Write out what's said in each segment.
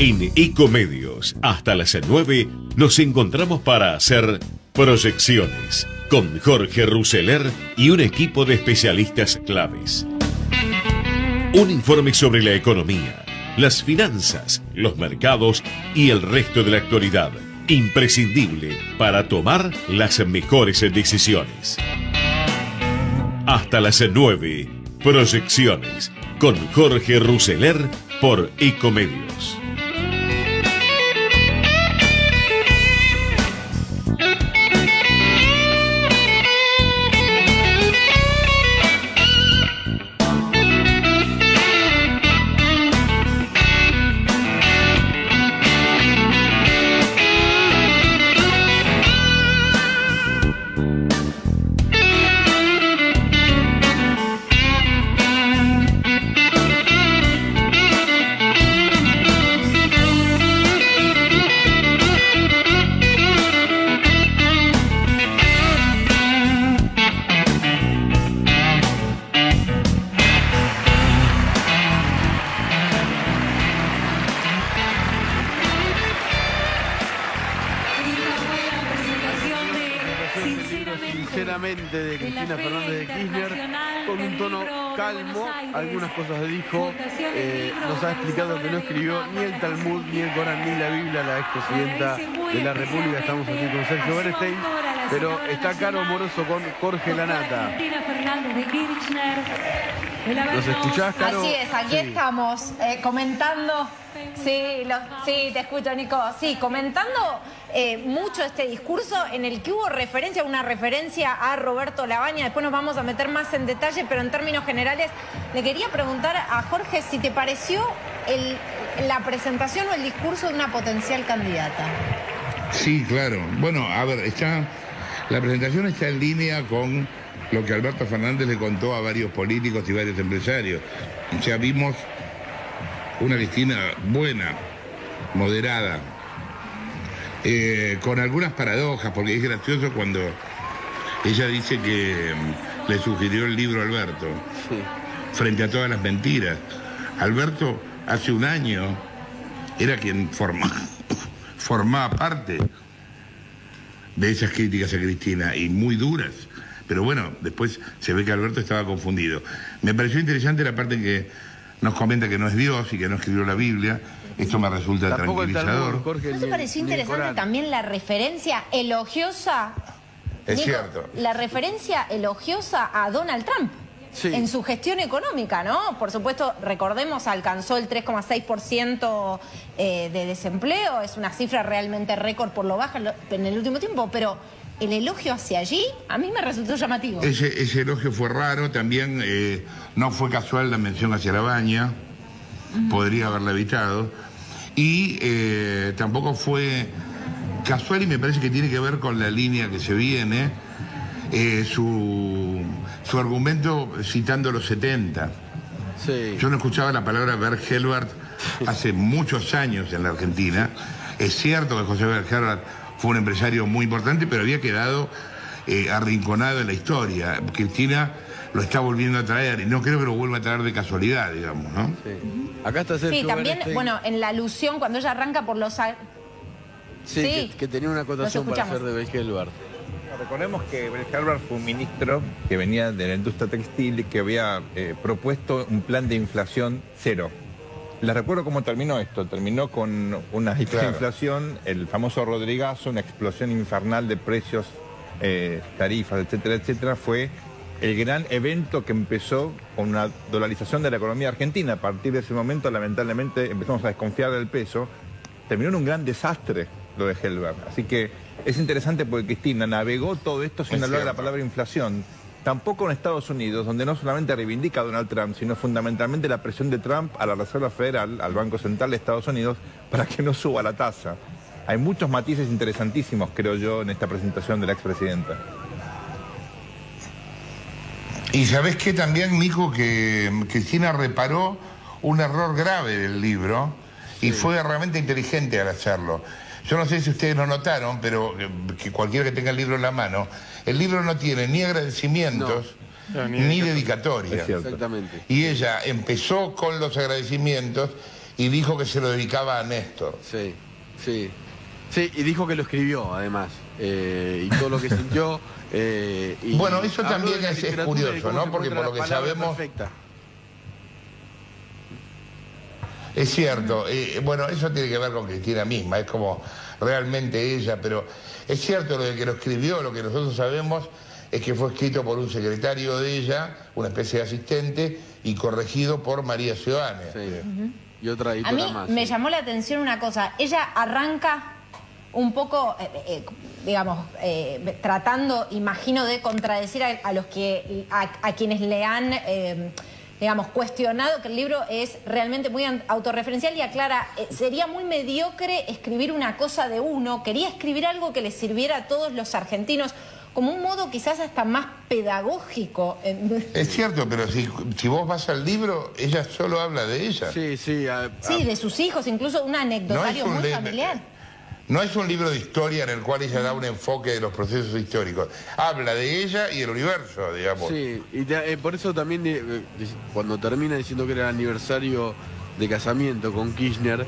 En Ecomedios, hasta las 9, nos encontramos para hacer proyecciones con Jorge Rousseler y un equipo de especialistas claves. Un informe sobre la economía, las finanzas, los mercados y el resto de la actualidad, imprescindible para tomar las mejores decisiones. Hasta las 9, proyecciones con Jorge Rousseler por Ecomedios. Sinceramente, de Cristina Fernández de Kirchner, con un tono calmo. Algunas cosas dijo, nos ha explicado que no escribió ni el Talmud, ni el Corán, ni la Biblia, la expresidenta de la República. Estamos aquí con Sergio Bernstein, pero está Caro Moroso con Jorge Lanata. ¿Nos escuchás, Caro? Así es, aquí estamos comentando. Sí, te escucho, Nico. Sí, comentando mucho este discurso en el que hubo una referencia a Roberto Labaña. Después nos vamos a meter más en detalle, pero en términos generales le quería preguntar a Jorge si te pareció la presentación o el discurso de una potencial candidata. Sí, claro. Bueno, a ver, la presentación está en línea con lo que Alberto Fernández le contó a varios políticos y varios empresarios. Ya vimos una Cristina buena, moderada, con algunas paradojas, porque es gracioso cuando ella dice que le sugirió el libro a Alberto, frente a todas las mentiras. Alberto hace un año era quien formaba parte de esas críticas a Cristina, y muy duras. Pero bueno, después se ve que Alberto estaba confundido. Me pareció interesante la parte que nos comenta que no es Dios y que no escribió la Biblia. Esto me resulta tranquilizador. ¿No te pareció interesante también la referencia elogiosa? Es cierto. La referencia elogiosa a Donald Trump en su gestión económica, ¿no? Por supuesto, recordemos, alcanzó el 3,6% de desempleo. Es una cifra realmente récord por lo baja en el último tiempo, pero el elogio hacia allí a mí me resultó llamativo. Ese elogio fue raro. También no fue casual la mención hacia Labaña. Podría haberla evitado. Y tampoco fue casual, y me parece que tiene que ver con la línea que se viene, su argumento citando los 70. Yo no escuchaba la palabra Bert Helbert hace muchos años en la Argentina. Es cierto que José Bert Helbert fue un empresario muy importante, pero había quedado arrinconado en la historia. Cristina lo está volviendo a traer, y no creo que lo vuelva a traer de casualidad, digamos, ¿no? Acá está Sergio también, Bernstein. bueno, en la alusión, cuando ella arranca por los... Que tenía una acotación para hacer de Bert Helbert. Recordemos que Bert Helbert fue un ministro que venía de la industria textil y que había propuesto un plan de inflación cero. Les recuerdo cómo terminó esto. Terminó con una hiperinflación, el famoso Rodrigazo, una explosión infernal de precios, tarifas, etcétera, etcétera. Fue el gran evento que empezó con una dolarización de la economía argentina. A partir de ese momento, lamentablemente, empezamos a desconfiar del peso. Terminó en un gran desastre lo de Helbert. Así que es interesante porque Cristina navegó todo esto sin hablar de la palabra inflación. Tampoco en Estados Unidos, donde no solamente reivindica a Donald Trump, sino fundamentalmente la presión de Trump a la Reserva Federal, al Banco Central de Estados Unidos, para que no suba la tasa. Hay muchos matices interesantísimos, creo yo, en esta presentación de la expresidenta. Y ¿sabés qué también, Nico? Que Cristina reparó un error grave del libro, y fue realmente inteligente al hacerlo. Yo no sé si ustedes lo notaron, pero que cualquiera que tenga el libro en la mano, el libro no tiene ni agradecimientos ni dedicatoria. Exactamente. Y ella empezó con los agradecimientos y dijo que se lo dedicaba a Néstor. Sí, sí. Sí, y dijo que lo escribió, además, y todo lo que sintió. Y bueno, eso también es curioso, ¿no? Porque por lo que sabemos... Perfecta. Es cierto, bueno, eso tiene que ver con Cristina misma, es como realmente ella, pero es cierto lo de que lo escribió, lo que nosotros sabemos es que fue escrito por un secretario de ella, una especie de asistente, y corregido por María Seoane. Sí. Y otra a mí más, me sí. llamó la atención una cosa, ella arranca un poco, digamos, tratando, imagino, de contradecir a los que, a quienes le han... digamos, cuestionado que el libro es realmente muy autorreferencial y aclara, sería muy mediocre escribir una cosa de uno, quería escribir algo que le sirviera a todos los argentinos, como un modo quizás hasta más pedagógico. Es cierto, pero si vos vas al libro, ella solo habla de ella. Sí, sí. Sí, de sus hijos, incluso un anecdotario muy familiar. No es un libro de historia en el cual ella da un enfoque de los procesos históricos. Habla de ella y el universo, digamos. Sí, y por eso también cuando termina diciendo que era el aniversario de casamiento con Kirchner,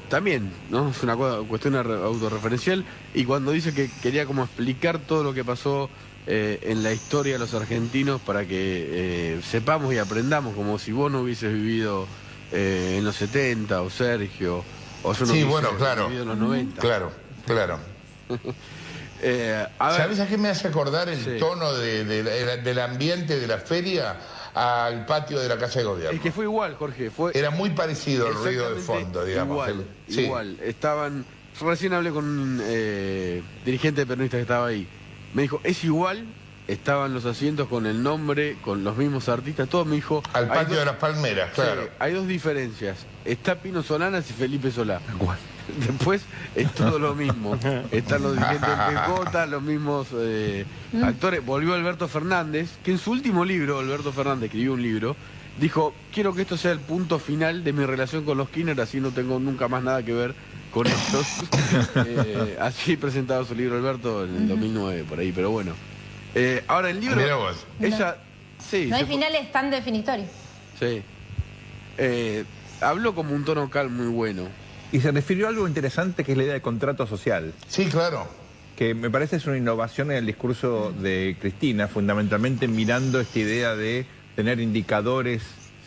también, ¿no? Es una cuestión autorreferencial. Y cuando dice que quería como explicar todo lo que pasó en la historia de los argentinos para que sepamos y aprendamos, como si vos no hubieses vivido en los 70 o Sergio... Sí, bueno, claro. En los 90. Claro, claro. ¿Sabes a qué me hace acordar el tono del ambiente de la feria al patio de la Casa de Gobierno? Es que fue igual, Jorge. Era muy parecido el ruido de fondo, digamos. Igual. Estaban... Recién hablé con un dirigente peronista que estaba ahí. Me dijo, es igual... Estaban los asientos con el nombre, con los mismos artistas, todo. Me dijo... Al patio de las Palmeras, claro. Sí, hay dos diferencias. Está Pino Solanas y Felipe Solá. Después es todo lo mismo. Están los dirigentes del PJ, los mismos actores. Volvió Alberto Fernández, que en su último libro, Alberto Fernández escribió un libro, dijo, quiero que esto sea el punto final de mi relación con los Kirchner, así no tengo nunca más nada que ver con estos. Así presentaba su libro Alberto en el 2009, por ahí, pero bueno. Ahora el libro, ella... Sí, no hay finales tan definitorios. Sí. Habló como un tono calmo muy bueno. Y se refirió a algo interesante que es la idea de contrato social. Sí, claro. Que me parece es una innovación en el discurso de Cristina, fundamentalmente mirando esta idea de tener indicadores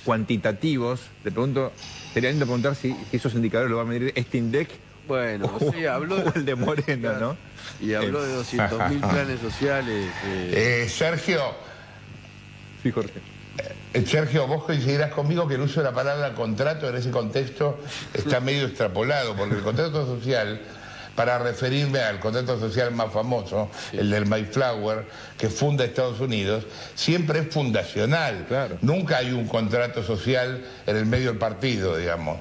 cuantitativos. Te pregunto, sería lindo preguntar si esos indicadores lo va a medir este INDEC. Bueno, sí, habló de el de Moreno, ¿no? Y habló de 200.000 planes sociales. Sergio. Sí, Jorge. Sergio, vos coincidirás conmigo que el uso de la palabra contrato en ese contexto está medio extrapolado, porque el contrato social, para referirme al contrato social más famoso, el del Mayflower, que funda Estados Unidos, siempre es fundacional. Claro. Nunca hay un contrato social en el medio del partido, digamos.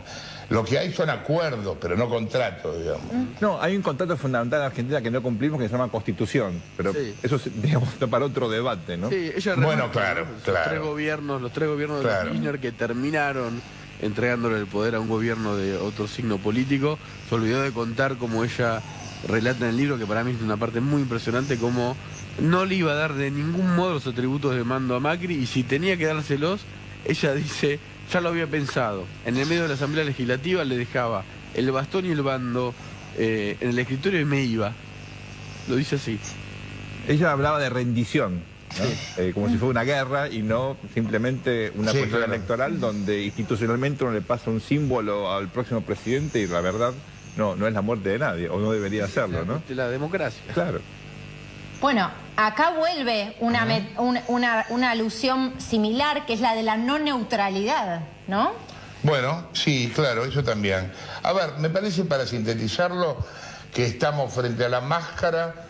Lo que hay son acuerdos, pero no contratos, digamos. No, hay un contrato fundamental en Argentina que no cumplimos que se llama Constitución, pero eso es, digamos, para otro debate, ¿no? Sí, ella bueno, claro, los tres gobiernos de Kirchner que terminaron entregándole el poder a un gobierno de otro signo político, se olvidó de contar, como ella relata en el libro, que para mí es una parte muy impresionante, como no le iba a dar de ningún modo los atributos de mando a Macri, y si tenía que dárselos, ella dice... Ya lo había pensado. En el medio de la Asamblea Legislativa le dejaba el bastón y el bando en el escritorio y me iba. Lo dice así. Ella hablaba de rendición, ¿no? Como si fuera una guerra y no simplemente una cuestión electoral donde institucionalmente uno le pasa un símbolo al próximo presidente y la verdad no es la muerte de nadie, o no debería hacerlo, ¿no? La democracia. Claro. Bueno, acá vuelve una alusión similar, que es la de la no neutralidad, ¿no? Bueno, sí, claro, eso también. A ver, me parece, para sintetizarlo, que estamos frente a la máscara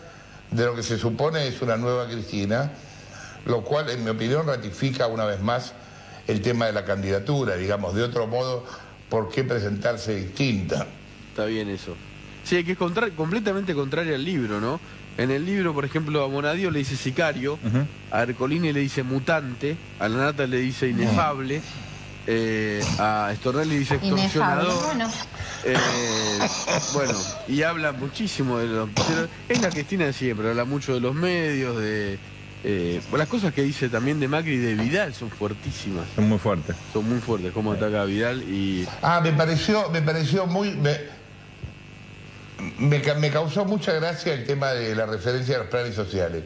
de lo que se supone es una nueva Cristina, lo cual, en mi opinión, ratifica una vez más el tema de la candidatura, digamos. De otro modo, ¿por qué presentarse distinta? Está bien eso. Sí, que es completamente contrario al libro, ¿no? En el libro, por ejemplo, a Bonadio le dice sicario, a Ercolini le dice mutante, a Lanata le dice inefable, a Estornel le dice extorsionador. Bueno, y habla muchísimo de los... Es la Cristina de siempre, habla mucho de los medios, de Las cosas que dice también de Macri y de Vidal son fuertísimas. Son muy fuertes. Son muy fuertes, cómo ataca a Vidal y... Me pareció muy... Me causó mucha gracia el tema de la referencia a los planes sociales.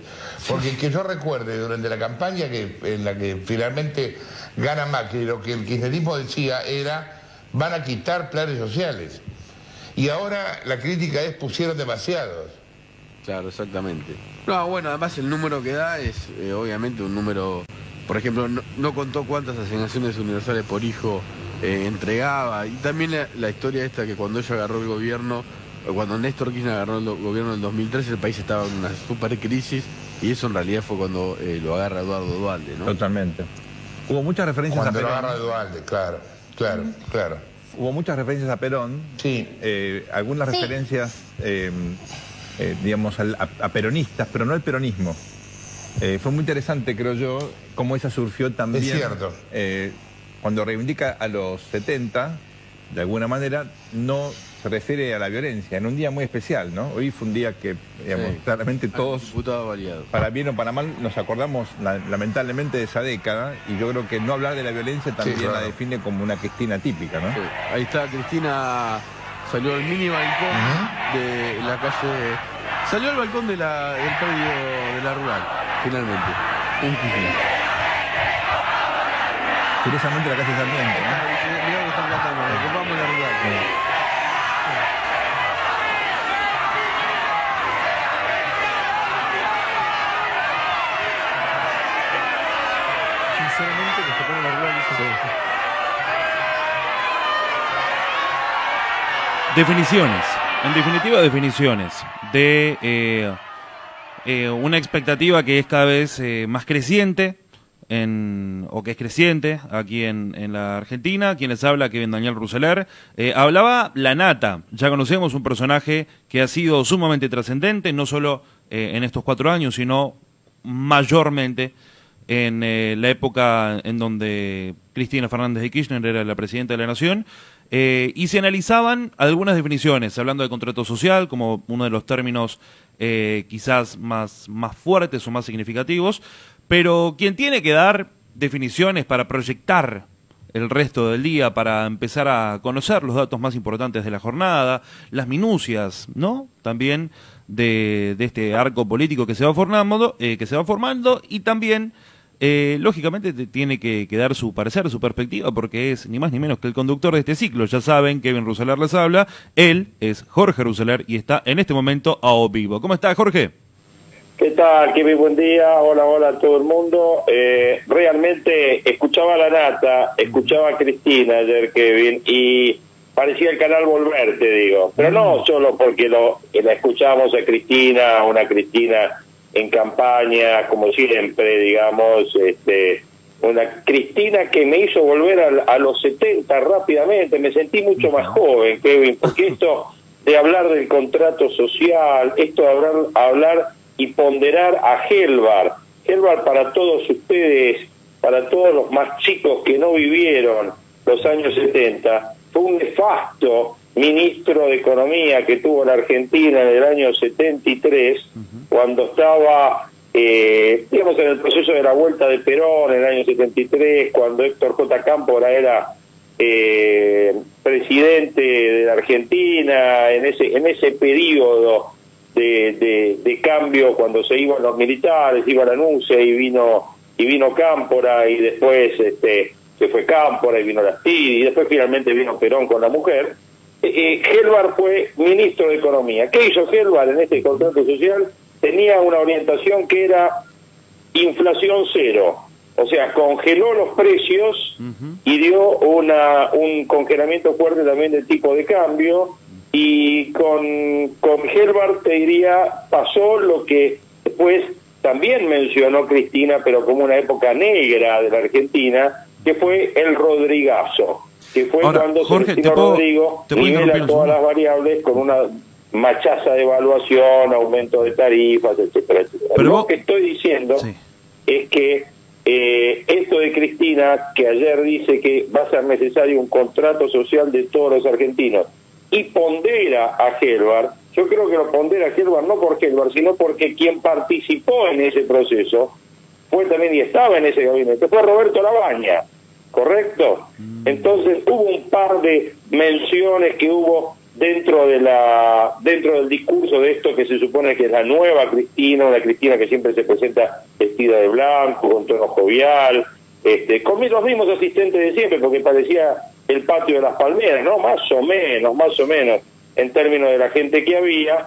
Porque que yo recuerde durante la campaña en la que finalmente gana Macri, lo que el kirchnerismo decía era: van a quitar planes sociales. Y ahora la crítica es: pusieron demasiados. Claro, exactamente. No, bueno, además el número que da es obviamente un número... Por ejemplo, no contó cuántas asignaciones universales por hijo entregaba. Y también la historia esta que cuando ella agarró el gobierno, cuando Néstor Kirchner agarró el gobierno en el 2013, el país estaba en una super crisis, y eso en realidad fue cuando lo agarra Eduardo Duhalde, ¿no? Totalmente. Hubo muchas referencias cuando a Perón. Cuando lo agarra Duhalde, claro. Hubo muchas referencias a Perón. Sí. Algunas referencias, digamos, a peronistas, pero no al peronismo. Fue muy interesante, creo yo, cómo esa surgió también. Es cierto. Cuando reivindica a los 70, de alguna manera, no se refiere a la violencia, en un día muy especial, ¿no? Hoy fue un día que, digamos, claramente todos, para bien o para mal, nos acordamos lamentablemente de esa década, y yo creo que no hablar de la violencia también la define como una Cristina típica, ¿no? Sí. Ahí está Cristina, salió al mini balcón de la calle, salió al balcón del predio de la Rural, finalmente. Un Kirchner. Curiosamente la calle Sarmiento, ¿no? Mirá lo que están cantando, ocupamos la Rural. Sinceramente, que se pone la Rural, dice. Definiciones, en definitiva definiciones de una expectativa que es cada vez más creciente, o que es creciente aquí en la Argentina. Quien les habla, Kevin Daniel Rousseler. Hablaba la nata, ya conocemos un personaje que ha sido sumamente trascendente, no solo en estos 4 años, sino mayormente en la época en donde Cristina Fernández de Kirchner era la presidenta de la Nación. Y se analizaban algunas definiciones, hablando de contrato social como uno de los términos quizás más fuertes o más significativos, pero quien tiene que dar definiciones para proyectar el resto del día, para empezar a conocer los datos más importantes de la jornada, las minucias, ¿no? También de este arco político que se va formando, y también lógicamente tiene que dar su parecer, su perspectiva, porque es ni más ni menos que el conductor de este ciclo. Ya saben, Kevin Rousseler les habla, él es Jorge Rousseler y está en este momento a vivo. ¿Cómo está, Jorge? ¿Qué tal, Kevin? Buen día, hola a todo el mundo. Realmente escuchaba a la nata, escuchaba a Cristina ayer, Kevin, y parecía el canal Volverte, digo. Pero no solo porque la escuchábamos a Cristina, una Cristina en campaña, como siempre, digamos, una Cristina que me hizo volver a los 70 rápidamente. Me sentí mucho más joven, Kevin, porque esto de hablar del contrato social, esto de hablar y ponderar a Helbar para todos ustedes, para todos los más chicos que no vivieron los años 70, fue un nefasto ministro de Economía que tuvo la Argentina en el año 73, cuando estaba, digamos, en el proceso de la vuelta de Perón en el año 73, cuando Héctor J. Cámpora era presidente de la Argentina, en ese periodo de cambio, cuando se iban los militares, iba la NUCE y vino Cámpora, y después se fue Cámpora y vino Lastidi, y después finalmente vino Perón con la mujer. Helbar fue ministro de Economía. ¿Qué hizo Helbar en este contrato social? Tenía una orientación que era inflación cero, o sea, congeló los precios y dio un congelamiento fuerte también del tipo de cambio. Y con Helbar, te diría, pasó lo que después también mencionó Cristina, pero como una época negra de la Argentina, que fue el Rodrigazo, que fue cuando Jorge, Celestino Rodrigo nivela todas las variables con una machaza de evaluación, aumento de tarifas, etcétera, etcétera. Pero lo que estoy diciendo es que esto de Cristina, que ayer dice que va a ser necesario un contrato social de todos los argentinos, y pondera a Helbar, yo creo que lo pondera a Helbar no por Helbar, sino porque quien participó en ese proceso fue también y estaba en ese gabinete, fue Roberto Labaña, ¿correcto? Entonces hubo un par de menciones que hubo dentro del discurso de esto que se supone que es la nueva Cristina, una Cristina que siempre se presenta vestida de blanco, con tono jovial, con los mismos asistentes de siempre, porque parecía el patio de las palmeras, ¿no? Más o menos, en términos de la gente que había.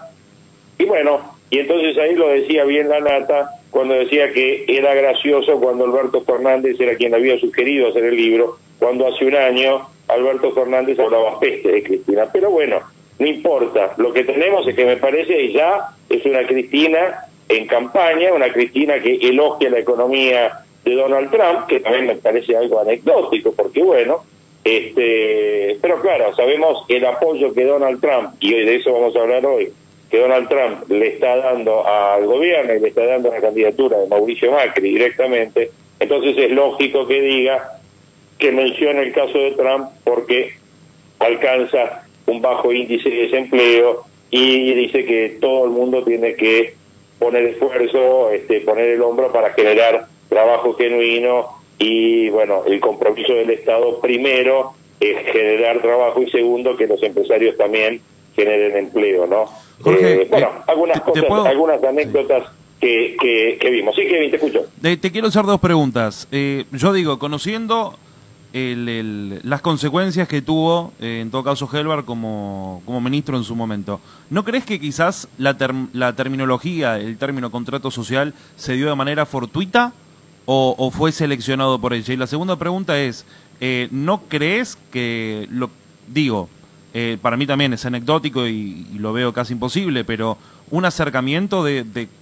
Y bueno, y entonces ahí lo decía bien la Nata, cuando decía que era gracioso cuando Alberto Fernández era quien había sugerido hacer el libro, cuando hace un año Alberto Fernández hablaba peste de Cristina. Pero bueno, no importa, lo que tenemos es que me parece ya es una Cristina en campaña, una Cristina que elogia la economía de Donald Trump, que también me parece algo anecdótico, porque bueno, pero claro, sabemos el apoyo que Donald Trump, y de eso vamos a hablar hoy, que Donald Trump le está dando al gobierno y le está dando la candidatura de Mauricio Macri directamente. Entonces es lógico que diga, que mencione el caso de Trump porque alcanza un bajo índice de desempleo y dice que todo el mundo tiene que poner esfuerzo, poner el hombro para generar trabajo genuino, y bueno, el compromiso del Estado primero es generar trabajo y segundo que los empresarios también generen empleo, ¿no? Jorge, bueno, algunas cosas, algunas anécdotas que vimos. Sí, Kevin, te escucho. Te quiero hacer dos preguntas. Yo digo, conociendo las consecuencias que tuvo, en todo caso, Helbar como ministro en su momento, ¿no crees que quizás la terminología, el término contrato social, se dio de manera fortuita o fue seleccionado por ella? Y la segunda pregunta es, ¿no crees que, para mí también es anecdótico y lo veo casi imposible, pero un acercamiento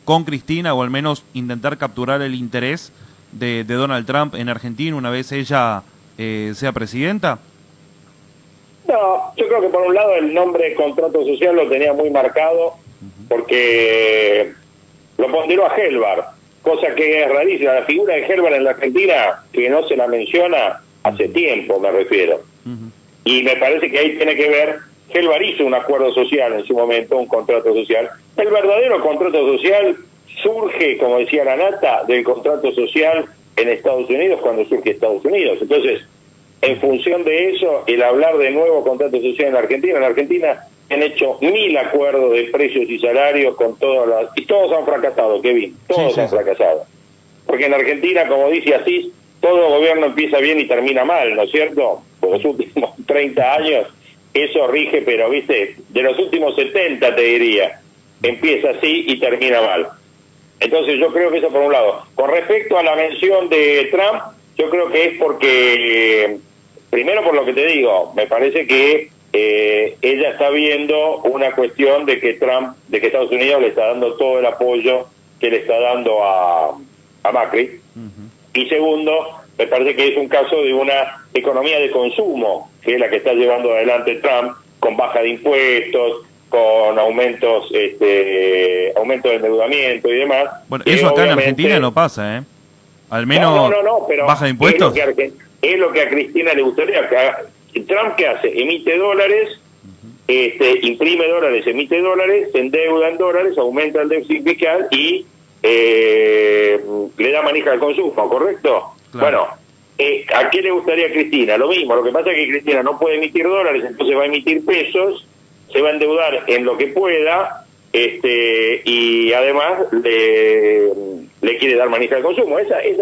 con Cristina, o al menos intentar capturar el interés de Donald Trump en Argentina una vez ella sea presidenta? No, yo creo que por un lado el nombre contrato social lo tenía muy marcado, porque lo ponderó a Helbar, cosa que es rarísima. La figura de Helbar en la Argentina, que no se la menciona hace tiempo, me refiero. Y me parece que ahí tiene que ver, Helbar hizo un acuerdo social en su momento, un contrato social. El verdadero contrato social surge, como decía la Nata, del contrato social en Estados Unidos, cuando surge Estados Unidos. Entonces, en función de eso, el hablar de nuevo contrato social en la Argentina han hecho 1000 acuerdos de precios y salarios con todas las... Y todos han fracasado, Kevin, todos han fracasado. Porque en Argentina, como dice Asís, todo gobierno empieza bien y termina mal, ¿no es cierto? Por los últimos 30 años eso rige, pero viste, de los últimos 70 te diría, empieza así y termina mal. Entonces yo creo que eso por un lado. Con respecto a la mención de Trump, yo creo que es porque, primero por lo que te digo, me parece que ella está viendo una cuestión de que Estados Unidos le está dando todo el apoyo que le está dando a Macri. Y segundo, me parece que es un caso de una economía de consumo, que es la que está llevando adelante Trump, con baja de impuestos, con aumentos aumento de endeudamiento y demás. Bueno, eso acá en Argentina no pasa, ¿eh? Al menos no, pero baja de impuestos. Es lo que a Cristina le gustaría. Trump, ¿qué hace? Emite dólares, imprime dólares, emite dólares, se endeuda en dólares, aumenta el déficit fiscal y le da manija al consumo, ¿correcto? Claro. Bueno, ¿a qué le gustaría a Cristina? Lo mismo, lo que pasa es que Cristina no puede emitir dólares, entonces va a emitir pesos, se va a endeudar en lo que pueda, y además le quiere dar manija al consumo. Esa es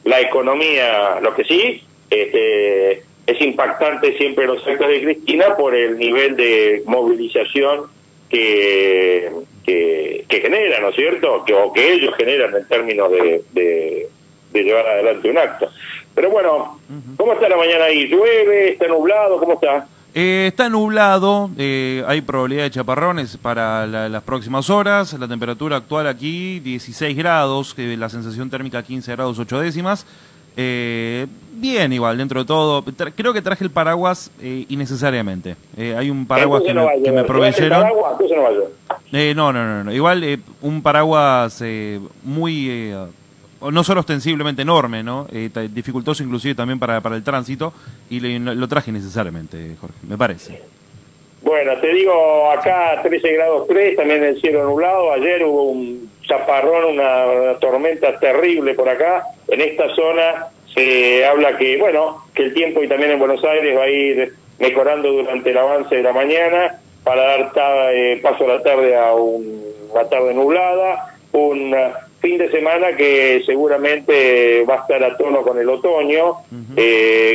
la economía. Lo que sí, es impactante siempre los actos de Cristina por el nivel de movilización que genera, ¿no es cierto? O que ellos generan en términos de llevar adelante un acto. Pero bueno, ¿cómo está la mañana ahí? ¿Llueve? ¿Está nublado? ¿Cómo está? Está nublado, hay probabilidad de chaparrones para las próximas horas. La temperatura actual aquí 16 grados, la sensación térmica 15 grados 8 décimas. Bien, igual, dentro de todo. Creo que traje el paraguas innecesariamente. Hay un paraguas que me proveyeron. No. Igual un paraguas muy... no solo ostensiblemente enorme, ¿no? Dificultoso inclusive también para el tránsito, y lo traje necesariamente, Jorge, me parece. Bueno, te digo, acá 13 grados 3, también el cielo nublado. Ayer hubo un chaparrón, una tormenta terrible por acá. En esta zona se habla que, bueno, que el tiempo y también en Buenos Aires va a ir mejorando durante el avance de la mañana para dar paso a la tarde a una tarde nublada, un fin de semana que seguramente va a estar a tono con el otoño,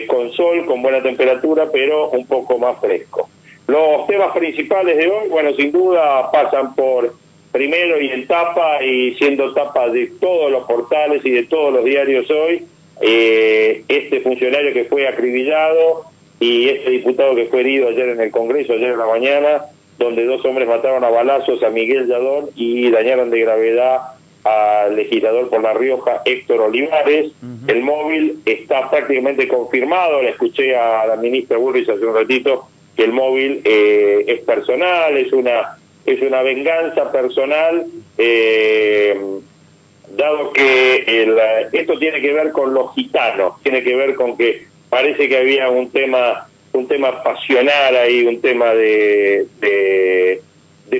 con sol, con buena temperatura, pero un poco más fresco. Los temas principales de hoy, bueno, sin duda pasan por, primero y en tapa, y siendo tapa de todos los portales y de todos los diarios hoy, este funcionario que fue acribillado y este diputado que fue herido ayer en el Congreso, ayer en la mañana, donde 2 hombres mataron a balazos a Miguel Yadón y dañaron de gravedad al legislador por La Rioja, Héctor Olivares. El móvil está prácticamente confirmado, le escuché a la ministra Bullrich hace un ratito, que el móvil es personal, es una venganza personal, dado que esto tiene que ver con los gitanos, tiene que ver con que parece que había un tema pasional ahí, un tema de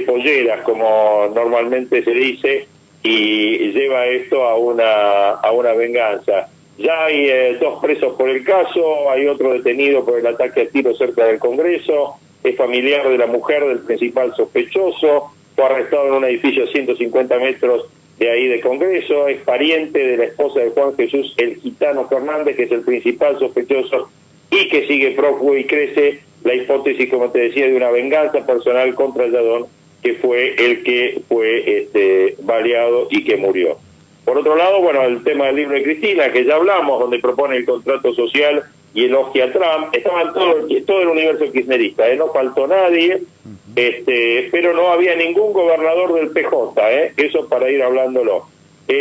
polleras, como normalmente se dice, y lleva esto a una venganza. Ya hay 2 presos por el caso, hay otro detenido por el ataque a tiro cerca del Congreso, es familiar de la mujer del principal sospechoso, fue arrestado en un edificio a 150 metros de ahí de Congreso, es pariente de la esposa de Juan Jesús el Gitano Fernández, que es el principal sospechoso y que sigue prófugo, y crece la hipótesis, como te decía, de una venganza personal contra Yadón, que fue el que fue baleado y que murió. Por otro lado, bueno, el tema del libro de Cristina, que ya hablamos, donde propone el contrato social y elogia a Trump, estaban todo el universo kirchnerista, no faltó nadie, pero no había ningún gobernador del PJ, eso para ir hablándolo.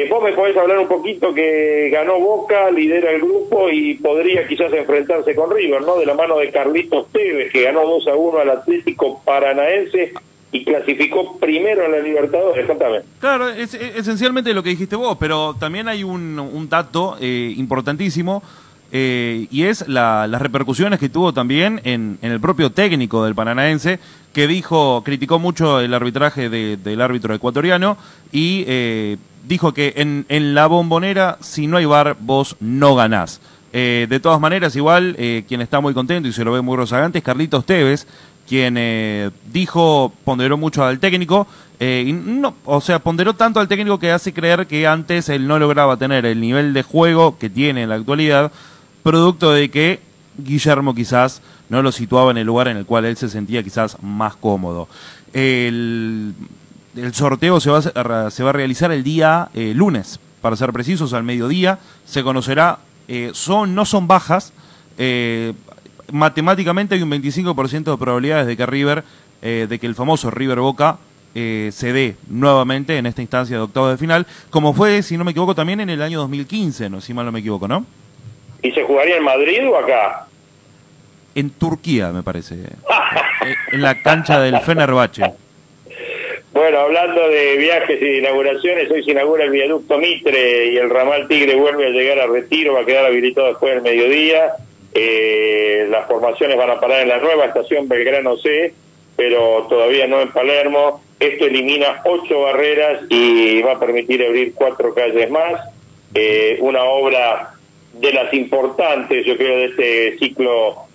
Vos me podés hablar un poquito que ganó Boca, lidera el grupo y podría quizás enfrentarse con River, ¿no? De la mano de Carlitos Tevez, que ganó 2-1 al Atlético Paranaense y clasificó primero en la Libertadores. Cuéntame. Claro, es esencialmente lo que dijiste vos, pero también hay un dato importantísimo, y es las repercusiones que tuvo también en el propio técnico del Paranaense, que criticó mucho el arbitraje del árbitro ecuatoriano y dijo que en la Bombonera, si no hay VAR, vos no ganás. De todas maneras, igual, quien está muy contento y se lo ve muy rozagante es Carlitos Tevez, quien ponderó mucho al técnico, ponderó tanto al técnico que hace creer que antes él no lograba tener el nivel de juego que tiene en la actualidad, producto de que Guillermo quizás no lo situaba en el lugar en el cual él se sentía quizás más cómodo. El sorteo se va a realizar el día lunes, para ser precisos, al mediodía. Se conocerá, no son bajas, matemáticamente hay un 25% de probabilidades de que de que el famoso River Boca se dé nuevamente en esta instancia de octavos de final, como fue, si no me equivoco, también en el año 2015, si mal no me equivoco, ¿no? ¿Y se jugaría en Madrid o acá? En Turquía, me parece, en la cancha del Fenerbahce. Bueno, hablando de viajes y de inauguraciones, hoy se inaugura el viaducto Mitre y el ramal Tigre vuelve a llegar a Retiro, va a quedar habilitado después del mediodía. Las formaciones van a parar en la nueva estación Belgrano C, pero todavía no en Palermo. Esto elimina 8 barreras y va a permitir abrir 4 calles más. Una obra de las importantes, yo creo, de este ciclo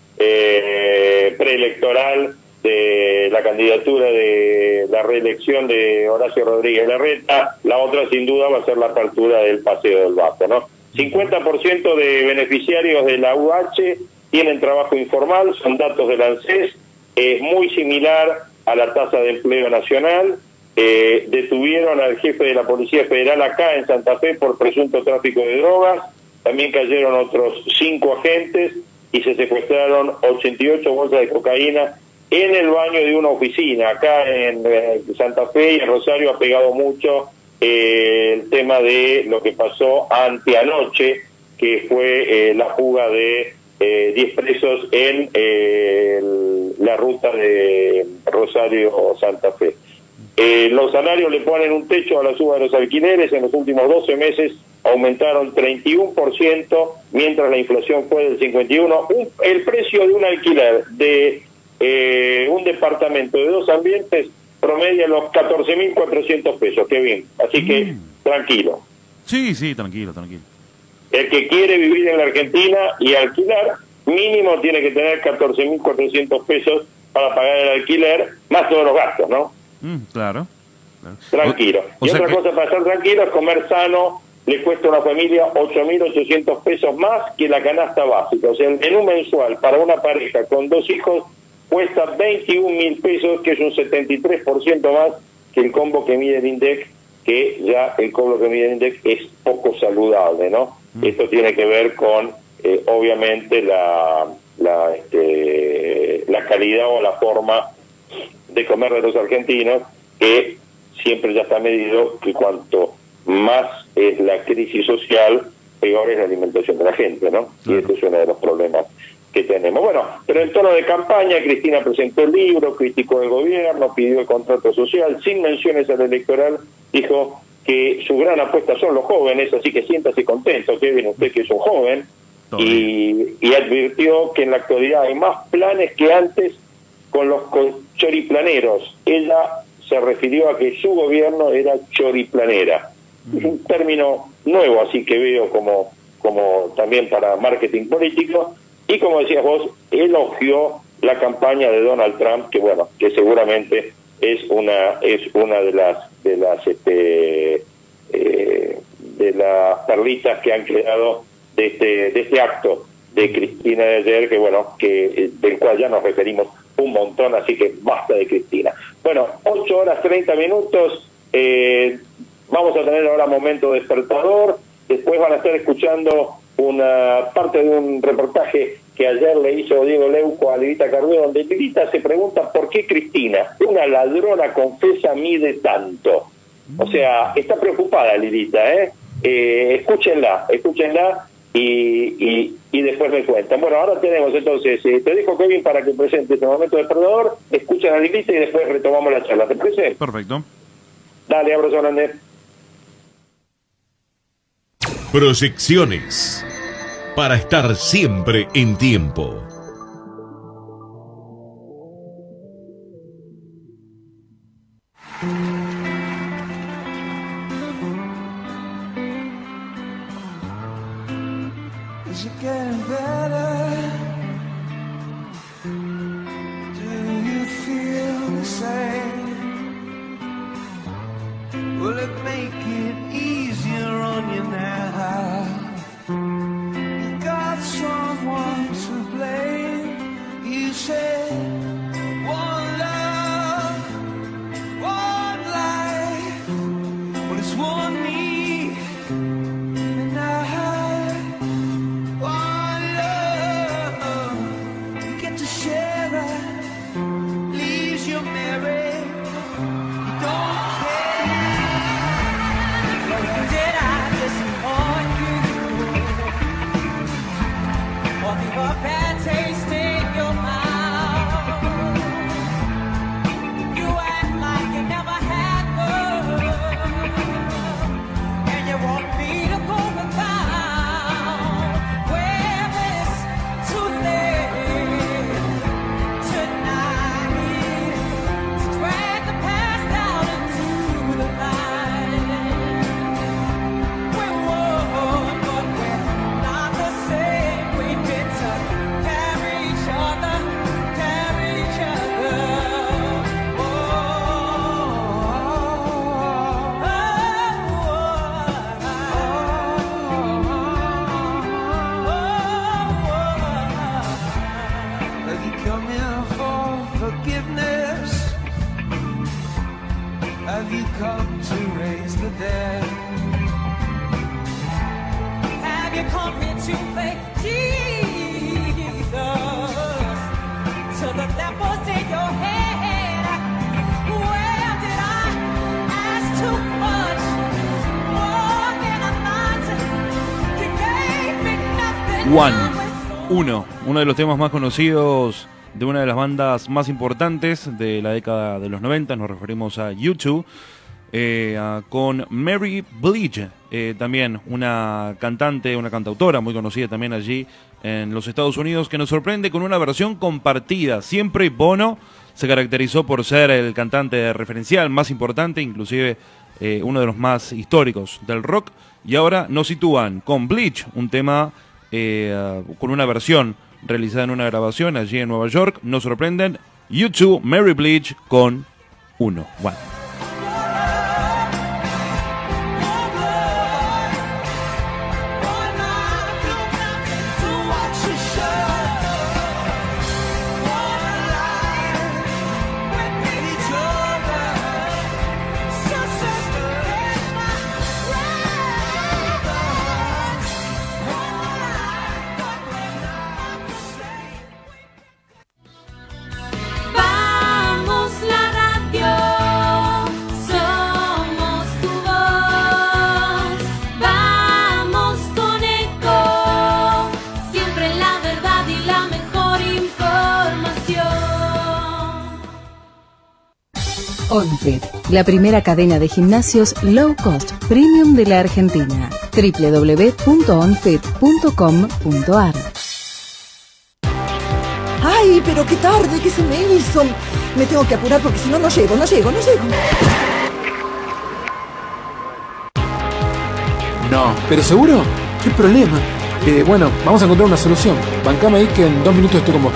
preelectoral de la candidatura de la reelección de Horacio Rodríguez Larreta. La otra, sin duda, va a ser la apertura del Paseo del Bajo, ¿no? 50% de beneficiarios de la UH tienen trabajo informal, son datos del ANSES, es muy similar a la tasa de empleo nacional. Detuvieron al jefe de la Policía Federal acá en Santa Fe por presunto tráfico de drogas, también cayeron otros 5 agentes y se secuestraron 88 bolsas de cocaína en el baño de una oficina. Acá en Santa Fe y en Rosario ha pegado mucho el tema de lo que pasó anteanoche, que fue la fuga de 10 presos en la ruta de Rosario-Santa Fe. Los salarios le ponen un techo a la suba de los alquileres. En los últimos 12 meses aumentaron 31%, mientras la inflación fue del 51%. El precio de un alquiler de un departamento de 2 ambientes promedia los 14.400 pesos, Kevin. Así que tranquilo. Sí, sí, tranquilo, tranquilo. El que quiere vivir en la Argentina y alquilar, mínimo tiene que tener 14.400 pesos para pagar el alquiler, más todos los gastos, ¿no? Claro. Tranquilo. Y otra cosa para estar tranquilo es comer sano. Le cuesta a una familia 8.800 pesos más que la canasta básica. O sea, el menú mensual para una pareja con 2 hijos cuesta 21.000 pesos, que es un 73% más que el combo que mide el INDEC, que ya el combo que mide el INDEC es poco saludable, ¿no? Esto tiene que ver con, obviamente, la calidad o la forma de comer de los argentinos, que siempre ya está medido que cuanto más es la crisis social, peor es la alimentación de la gente, ¿no? Y este es uno de los problemas que tenemos. Bueno, pero en tono de campaña, Cristina presentó el libro, criticó el gobierno, pidió el contrato social, sin menciones al electoral, dijo que su gran apuesta son los jóvenes, así que siéntase contento, Kevin, usted que es un joven, y advirtió que en la actualidad hay más planes que antes con los choriplaneros. Ella se refirió a que su gobierno era choriplanera. Es un término nuevo, así que veo como también para marketing político, y como decías vos, elogió la campaña de Donald Trump, que bueno, que seguramente es una de las perlitas que han quedado de este acto de Cristina de ayer, que bueno, del cual ya nos referimos un montón, así que basta de Cristina. Bueno, 8:30, vamos a tener ahora momento despertador, después van a estar escuchando una parte de un reportaje que ayer le hizo Diego Leuco a Lilita Carrió, donde Lilita se pregunta por qué Cristina, una ladrona confesa, mide tanto. O sea, está preocupada Lilita, escúchenla y después me cuentan. Bueno, ahora tenemos entonces, te dejo, Kevin, para que presentes el momento despertador, escuchen a Lilita y después retomamos la charla, ¿te parece? Perfecto. Dale, abrazo grande. Proyecciones, para estar siempre en tiempo. Is it getting better? Do you feel the same? Will it make it easier on you now? You got someone to blame. You said one love, one life. Well, it's one me, and I, one love. You get to share that, leaves you married. You don't care. Did I disappoint you? Or leave a bad taste in your mouth? You act like you never had love, and you want me to go without. Well, it's too late tonight to drag the past out into the light. We're one, but we're not the same. We get to carry each other, carry each other. Have you come here for forgiveness? Have you come to raise the dead? Have you come here to play Jesus to the levels in your head? Well, did I ask too much? More than a lot? You gave me nothing. Uno de los temas más conocidos de una de las bandas más importantes de la década de los 90, nos referimos a U2, con Mary Blige, también una cantante, una cantautora muy conocida también allí en los Estados Unidos, que nos sorprende con una versión compartida. Siempre Bono se caracterizó por ser el cantante referencial más importante, inclusive uno de los más históricos del rock, y ahora nos sitúan con Bleach, un tema con una versión realizada en una grabación allí en Nueva York. Nos sorprenden U2, Mary Bleach con 1. OnFit, la primera cadena de gimnasios low cost premium de la Argentina. www.onfit.com.ar. ¡Ay, pero qué tarde que se me hizo! Me tengo que apurar porque si no, no llego. No, ¿pero seguro? ¿Qué problema? Bueno, vamos a encontrar una solución. Bancame ahí que en 2 minutos estoy con vos.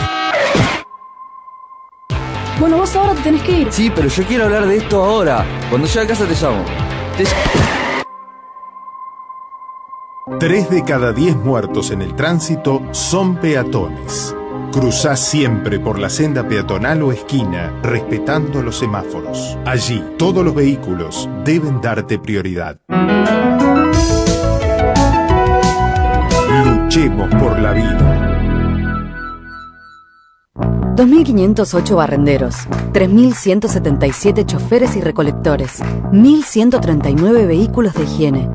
Bueno, vos ahora te tenés que ir. Sí, pero yo quiero hablar de esto ahora. Cuando llegue a casa te llamo. 3 de cada 10 muertos en el tránsito son peatones. Cruzá siempre por la senda peatonal o esquina, respetando los semáforos. Allí, todos los vehículos deben darte prioridad. Luchemos por la vida. 2.508 barrenderos, 3.177 choferes y recolectores, 1.139 vehículos de higiene.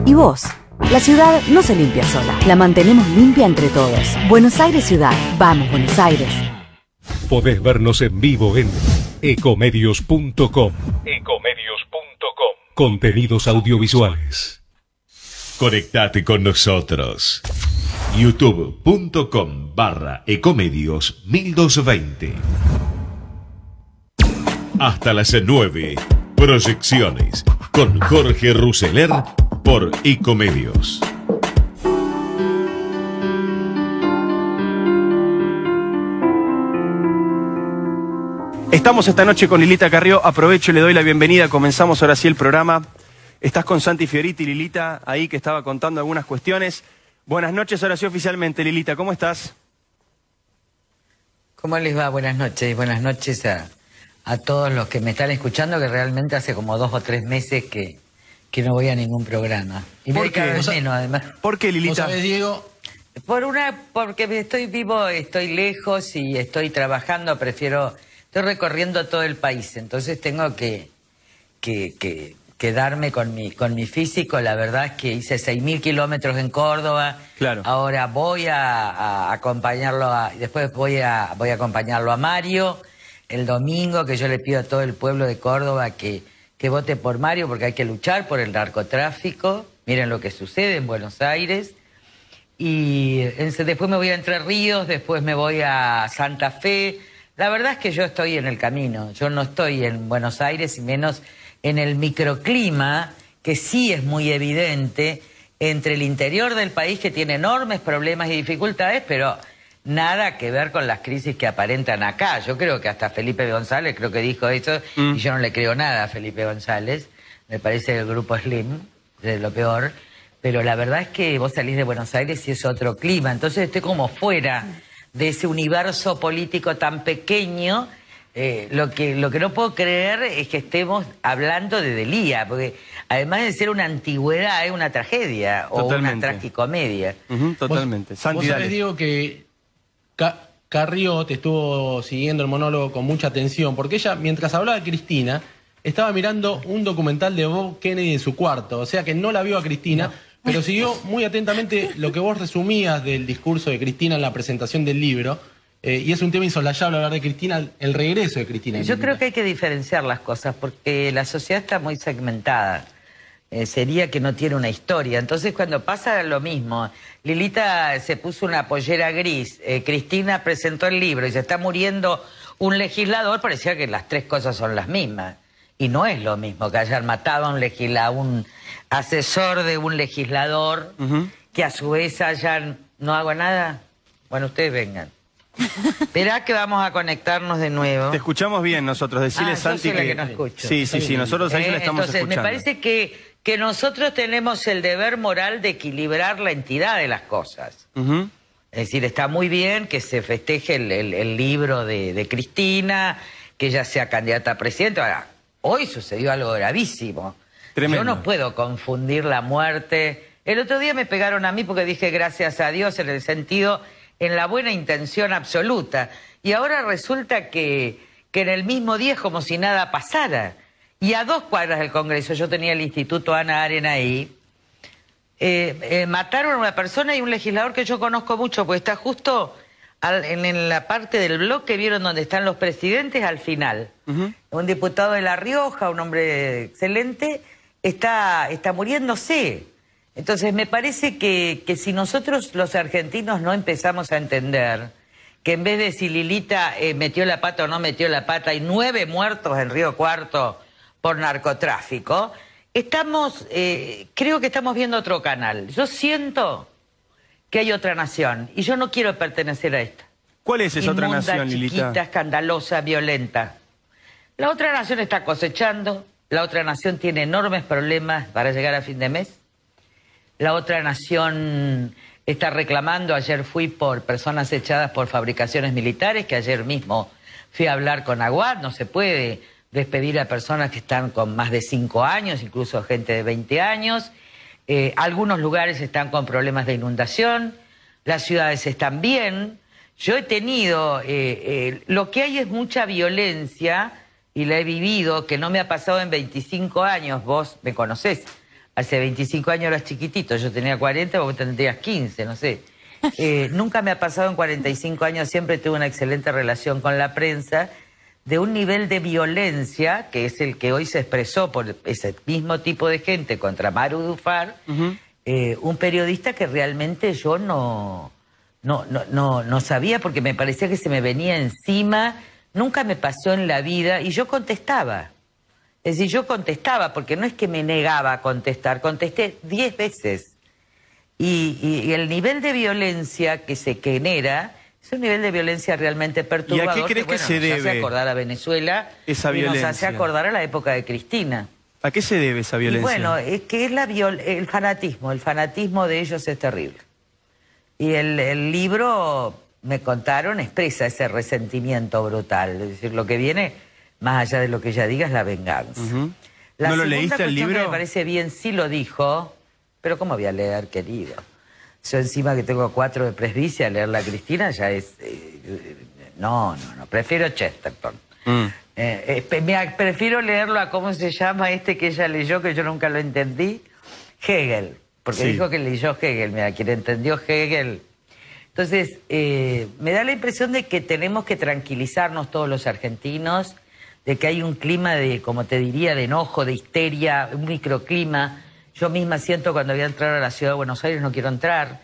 ¿Y vos? La ciudad no se limpia sola, la mantenemos limpia entre todos. Buenos Aires Ciudad, vamos Buenos Aires. Podés vernos en vivo en ecomedios.com. Contenidos audiovisuales. Conectate con nosotros. youtube.com/ecomedios1220. Hasta las 9. Proyecciones con Jorge Ruseler por Ecomedios. Estamos esta noche con Lilita Carrió. Aprovecho y le doy la bienvenida. Comenzamos ahora sí el programa. Estás con Santi Fioriti, Lilita, ahí que estaba contando algunas cuestiones. Buenas noches, ahora sí oficialmente, Lilita, ¿cómo estás? ¿Cómo les va? Buenas noches a todos los que me están escuchando, que realmente hace como 2 o 3 meses que no voy a ningún programa. Y me cada vez menos, además. ¿Por qué, Lilita? ¿Vos sabés, Diego? Porque estoy vivo, estoy lejos y estoy trabajando, estoy recorriendo todo el país, entonces tengo que quedarme con mi físico. La verdad es que hice 6.000 kilómetros en Córdoba. Claro. Ahora voy a acompañarlo, después voy a acompañarlo a Mario el domingo, que yo le pido a todo el pueblo de Córdoba que vote por Mario, porque hay que luchar por el narcotráfico. Miren lo que sucede en Buenos Aires. Y después me voy a Entre Ríos, después me voy a Santa Fe. La verdad es que yo estoy en el camino. Yo no estoy en Buenos Aires y menos en el microclima, que sí es muy evidente, entre el interior del país, que tiene enormes problemas y dificultades, pero nada que ver con las crisis que aparentan acá. Yo creo que hasta Felipe González creo que dijo eso, y yo no le creo nada a Felipe González. Me parece el grupo Slim, de lo peor. Pero la verdad es que vos salís de Buenos Aires y es otro clima. Entonces estoy como fuera de ese universo político tan pequeño. Lo que no puedo creer es que estemos hablando de Delía, porque además de ser una antigüedad, es una tragedia. Totalmente. O una tragicomedia. Totalmente. Vos sabés, Diego, que Carrió te estuvo siguiendo el monólogo con mucha atención, porque ella, mientras hablaba de Cristina, estaba mirando un documental de Bob Kennedy en su cuarto, o sea que no la vio a Cristina, pero siguió muy atentamente lo que vos resumías del discurso de Cristina en la presentación del libro. Y es un tema insolayable hablar de Cristina, el regreso de Cristina. Yo creo que hay que diferenciar las cosas porque la sociedad está muy segmentada. sería que no tiene una historia. Entonces cuando pasa lo mismo, Lilita se puso una pollera gris, Cristina presentó el libro y se está muriendo un legislador, parecía que las tres cosas son las mismas. Y no es lo mismo que hayan matado a un asesor de un legislador, que a su vez hayan... ¿No hago nada? Bueno, ustedes vengan. Esperá que vamos a conectarnos de nuevo. Te escuchamos bien nosotros, decirle Santi yo soy la que no escucho. Sí, nosotros ahí la estamos entonces, escuchando. Me parece que nosotros tenemos el deber moral de equilibrar la entidad de las cosas. Es decir, está muy bien que se festeje el libro de Cristina, que ella sea candidata a presidente. Ahora, hoy sucedió algo gravísimo. Tremendo. Yo no puedo confundir la muerte. El otro día me pegaron a mí porque dije gracias a Dios en el sentido, en la buena intención absoluta. Y ahora resulta que en el mismo día es como si nada pasara. Y a 2 cuadras del Congreso, yo tenía el Instituto Ana Arena ahí, mataron a una persona y un legislador que yo conozco mucho, porque está justo en la parte del bloque, ¿vieron donde están los presidentes? Al final. Un diputado de La Rioja, un hombre excelente, está muriéndose. Entonces me parece que si nosotros los argentinos no empezamos a entender que en vez de si Lilita metió la pata o no metió la pata, hay 9 muertos en Río Cuarto por narcotráfico, creo que estamos viendo otro canal. Yo siento que hay otra nación y yo no quiero pertenecer a esta. ¿Cuál es esa otra nación, Lilita? Chiquita, escandalosa, violenta. La otra nación está cosechando, la otra nación tiene enormes problemas para llegar a fin de mes. La otra nación está reclamando, ayer fui por personas echadas por fabricaciones militares, que ayer mismo fui a hablar con Aguad, no se puede despedir a personas que están con más de 5 años, incluso gente de 20 años. Algunos lugares están con problemas de inundación, las ciudades están bien. Yo he tenido, lo que hay es mucha violencia, y la he vivido, que no me ha pasado en 25 años, vos me conocés. Hace 25 años eras chiquitito, yo tenía 40, vos tendrías 15, no sé. Nunca me ha pasado en 45 años, siempre tuve una excelente relación con la prensa, de un nivel de violencia, que es el que hoy se expresó por ese mismo tipo de gente contra Maru Dufar, un periodista que realmente yo no sabía, porque me parecía que se me venía encima, nunca me pasó en la vida, y yo contestaba. Es decir, yo contestaba, porque no es que me negaba a contestar, contesté 10 veces. Y el nivel de violencia que se genera es un nivel de violencia realmente perturbador. ¿Y a qué crees que se debe? Nos hace acordar a Venezuela esa violencia? Nos hace acordar a la época de Cristina. ¿A qué se debe esa violencia? Y bueno, es que es el fanatismo de ellos es terrible. Y el libro, me contaron, expresa ese resentimiento brutal. Es decir, lo que viene, más allá de lo que ella diga, es la venganza. ¿No lo leíste el libro? Me parece bien, sí lo dijo, pero ¿cómo voy a leer, querido? Yo encima que tengo 4 de presbicia, leer la Cristina ya es... no, prefiero Chesterton. Prefiero leerlo a cómo se llama este que ella leyó, que yo nunca lo entendí, Hegel, porque dijo que leyó Hegel, mira, quien entendió Hegel. Entonces, me da la impresión de que tenemos que tranquilizarnos todos los argentinos, de que hay un clima de, como te diría, de enojo, de histeria, un microclima. Yo misma siento cuando voy a entrar a la ciudad de Buenos Aires, no quiero entrar.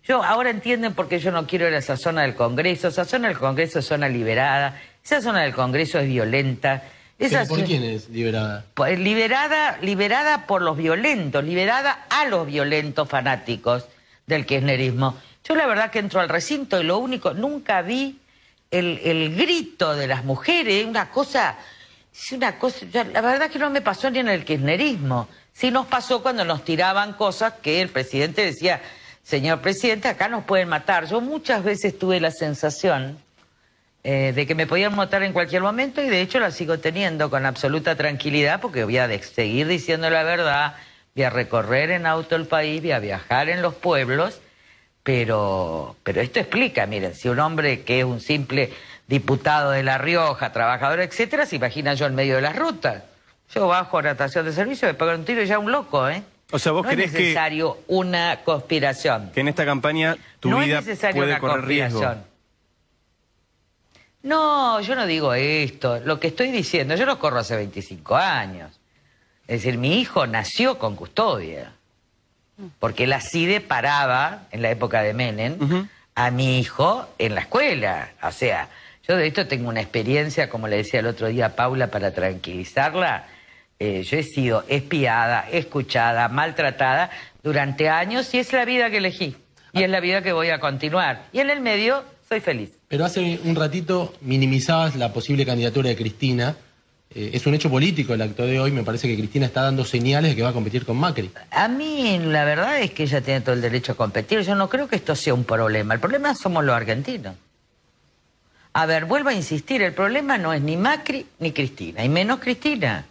Ahora entienden por qué yo no quiero ir a esa zona del Congreso. Esa zona del Congreso es zona liberada. Esa zona del Congreso es violenta. ¿Por quién es liberada? Liberada por los violentos, liberada a los violentos fanáticos del kirchnerismo. Yo la verdad que entro al recinto y lo único, nunca vi el grito de las mujeres, una cosa, la verdad que no me pasó ni en el kirchnerismo. Sí nos pasó cuando nos tiraban cosas que el presidente decía, señor presidente, acá nos pueden matar. Yo muchas veces tuve la sensación de que me podían matar en cualquier momento, y de hecho la sigo teniendo con absoluta tranquilidad, porque voy a seguir diciendo la verdad, voy a recorrer en auto el país, voy a viajar en los pueblos, pero esto explica, miren, si un hombre que es un simple diputado de La Rioja, trabajador, etcétera, se imagina yo en medio de las rutas. Yo bajo a natación de servicio, me pegan un tiro y ya un loco, ¿eh? O sea, ¿vos creés que no es necesario una conspiración? Que en esta campaña tu vida puede correr riesgo. No, yo no digo esto. Lo que estoy diciendo, yo lo corro hace 25 años. Es decir, mi hijo nació con custodia, porque la CIDE paraba, en la época de Menem, a mi hijo en la escuela. O sea, yo de esto tengo una experiencia, como le decía el otro día a Paula, para tranquilizarla. Yo he sido espiada, escuchada, maltratada durante años y es la vida que elegí. Y es la vida que voy a continuar. Y en el medio soy feliz. Pero hace un ratito minimizabas la posible candidatura de Cristina. Es un hecho político el acto de hoy. Me parece que Cristina está dando señales de que va a competir con Macri. A mí la verdad es que ella tiene todo el derecho a competir. Yo no creo que esto sea un problema. El problema somos los argentinos. A ver, vuelvo a insistir. El problema no es ni Macri ni Cristina. Y menos Cristina.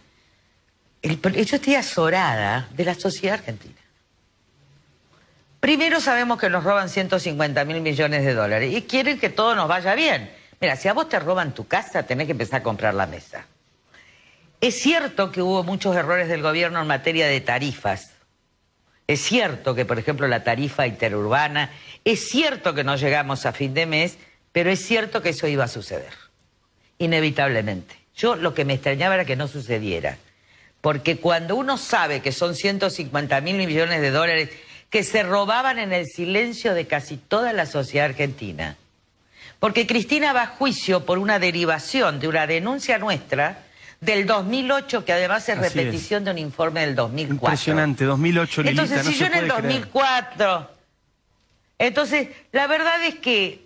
Yo estoy azorada de la sociedad argentina. Primero sabemos que nos roban 150.000 millones de dólares y quieren que todo nos vaya bien. Mira, si a vos te roban tu casa, tenés que empezar a comprar la mesa. Es cierto que hubo muchos errores del gobierno en materia de tarifas. Es cierto que, por ejemplo, la tarifa interurbana, es cierto que no llegamos a fin de mes, pero es cierto que eso iba a suceder. Inevitablemente. Yo lo que me extrañaba era que no sucediera. Porque cuando uno sabe que son 150.000 millones de dólares que se robaban en el silencio de casi toda la sociedad argentina. Porque Cristina va a juicio por una derivación de una denuncia nuestra del 2008, que además es repetición de un informe del 2004. Impresionante, 2008, Lilita. Entonces, si yo en el 2004... Entonces, la verdad es que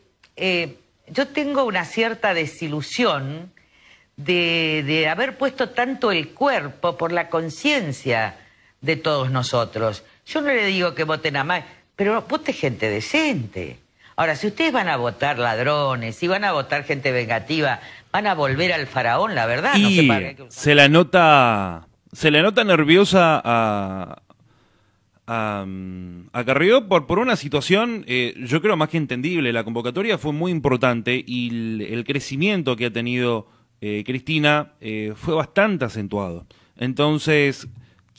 yo tengo una cierta desilusión de haber puesto tanto el cuerpo por la conciencia de todos nosotros. Yo no le digo que voten a Macri, pero vote gente decente. Ahora, si ustedes van a votar ladrones, si van a votar gente vengativa, van a volver al faraón, la verdad. Y no sé para qué... se la nota nerviosa a Carrió por una situación, yo creo, más que entendible. La convocatoria fue muy importante y el crecimiento que ha tenido Cristina fue bastante acentuado. Entonces,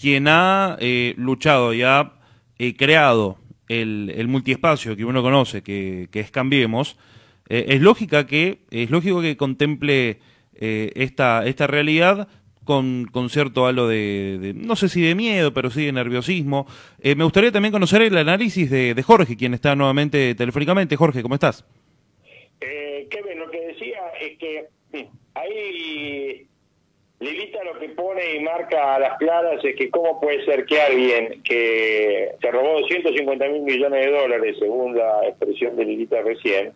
quien ha luchado y ha creado el multiespacio que uno conoce, que es Cambiemos, es lógico que contemple esta realidad con cierto halo de, no sé si de miedo, pero sí de nerviosismo. Me gustaría también conocer el análisis de Jorge, quien está nuevamente telefónicamente. Jorge, ¿cómo estás? Kevin, lo que decía es que ahí Lilita lo que pone y marca a las claras es que cómo puede ser que alguien que se robó 250.000 millones de dólares, según la expresión de Lilita recién,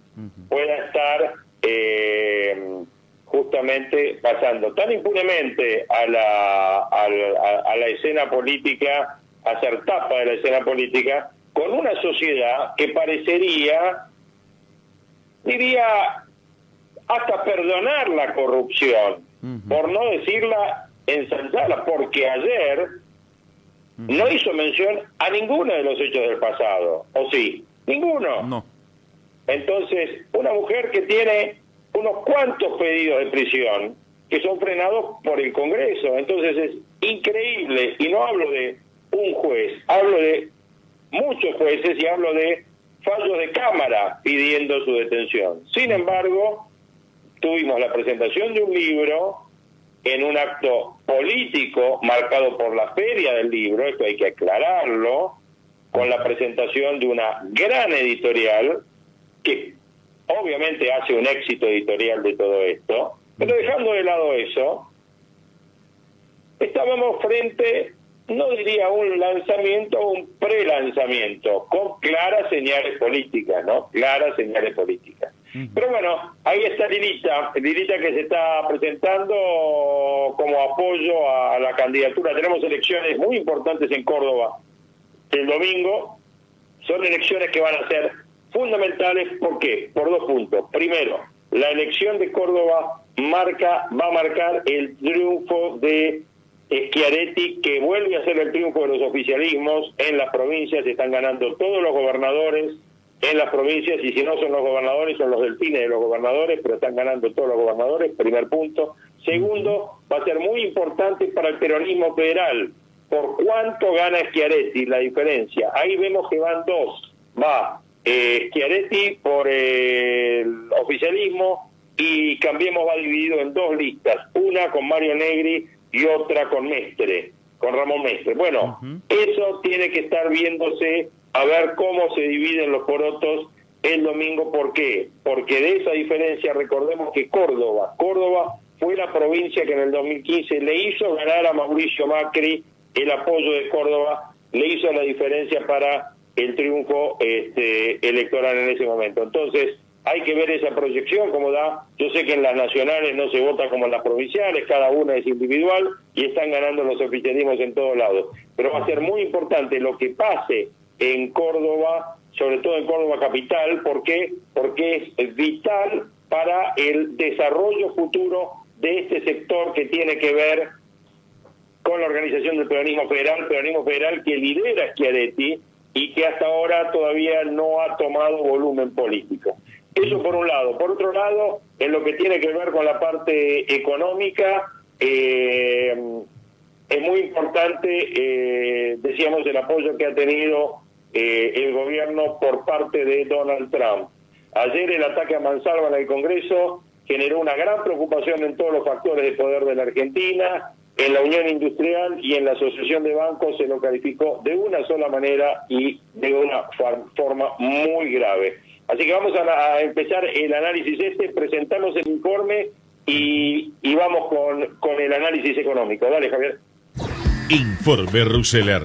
pueda estar justamente pasando tan impunemente a la escena política, a ser tapa de la escena política, con una sociedad que parecería, diría, hasta perdonar la corrupción, por no decirla ensalzarla, porque ayer no hizo mención a ninguno de los hechos del pasado, ¿o sí? Ninguno. No. Entonces, una mujer que tiene unos cuantos pedidos de prisión que son frenados por el Congreso, entonces es increíble, y no hablo de un juez, hablo de muchos jueces y hablo de fallos de Cámara pidiendo su detención. Sin embargo, tuvimos la presentación de un libro en un acto político marcado por la feria del libro, esto hay que aclararlo, con la presentación de una gran editorial que obviamente hace un éxito editorial de todo esto, pero dejando de lado eso, estábamos frente, no diría un lanzamiento, un pre-lanzamiento, con claras señales políticas, ¿no? Claras señales políticas. Pero bueno, ahí está Lilita que se está presentando como apoyo a la candidatura. Tenemos elecciones muy importantes en Córdoba el domingo. Son elecciones que van a ser fundamentales. ¿Por qué? Por dos puntos. Primero, la elección de Córdoba va a marcar el triunfo de Schiaretti, que vuelve a ser el triunfo de los oficialismos. En las provincias están ganando todos los gobernadores en las provincias, y si no son los gobernadores, son los delfines de los gobernadores, pero están ganando todos los gobernadores, primer punto. Segundo, va a ser muy importante para el peronismo federal, por cuánto gana Schiaretti, la diferencia. Ahí vemos que van dos, va Schiaretti por el oficialismo, y Cambiemos va dividido en dos listas, una con Mario Negri y otra con Mestre. con Ramón Mestre. Bueno, eso tiene que estar viéndose a ver cómo se dividen los porotos el domingo. ¿Por qué? Porque de esa diferencia, recordemos que Córdoba fue la provincia que en el 2015 le hizo ganar a Mauricio Macri. El apoyo de Córdoba le hizo la diferencia para el triunfo electoral en ese momento. Entonces, hay que ver esa proyección como da. Yo sé que en las nacionales no se vota como en las provinciales, cada una es individual y están ganando los oficialismos en todos lados. Pero va a ser muy importante lo que pase en Córdoba, sobre todo en Córdoba capital. ¿Por qué? Porque es vital para el desarrollo futuro de este sector que tiene que ver con la organización del peronismo federal que lidera Schiaretti y que hasta ahora todavía no ha tomado volumen político. Eso por un lado. Por otro lado, en lo que tiene que ver con la parte económica, es muy importante, decíamos, el apoyo que ha tenido el gobierno por parte de Donald Trump. Ayer el ataque a mansalva en el Congreso generó una gran preocupación en todos los factores de poder de la Argentina. En la Unión Industrial y en la Asociación de Bancos se lo calificó de una sola manera y de una forma muy grave. Así que vamos a empezar el análisis presentamos el informe y vamos con el análisis económico. Dale, Javier. Informe Rousseler.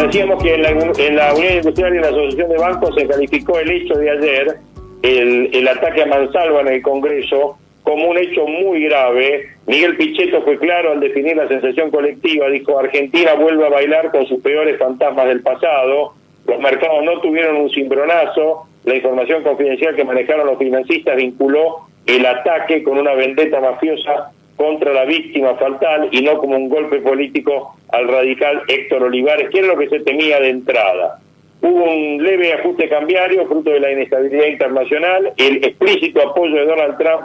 Decíamos que en la Unión Industrial y en la Asociación de Bancos se calificó el hecho de ayer, el ataque a mansalva en el Congreso, como un hecho muy grave. Miguel Pichetto fue claro al definir la sensación colectiva, dijo: Argentina vuelve a bailar con sus peores fantasmas del pasado, los mercados no tuvieron un cimbronazo, la información confidencial que manejaron los financistas vinculó el ataque con una vendetta mafiosa contra la víctima fatal y no como un golpe político al radical Héctor Olivares, que era lo que se temía de entrada. Hubo un leve ajuste cambiario fruto de la inestabilidad internacional. El explícito apoyo de Donald Trump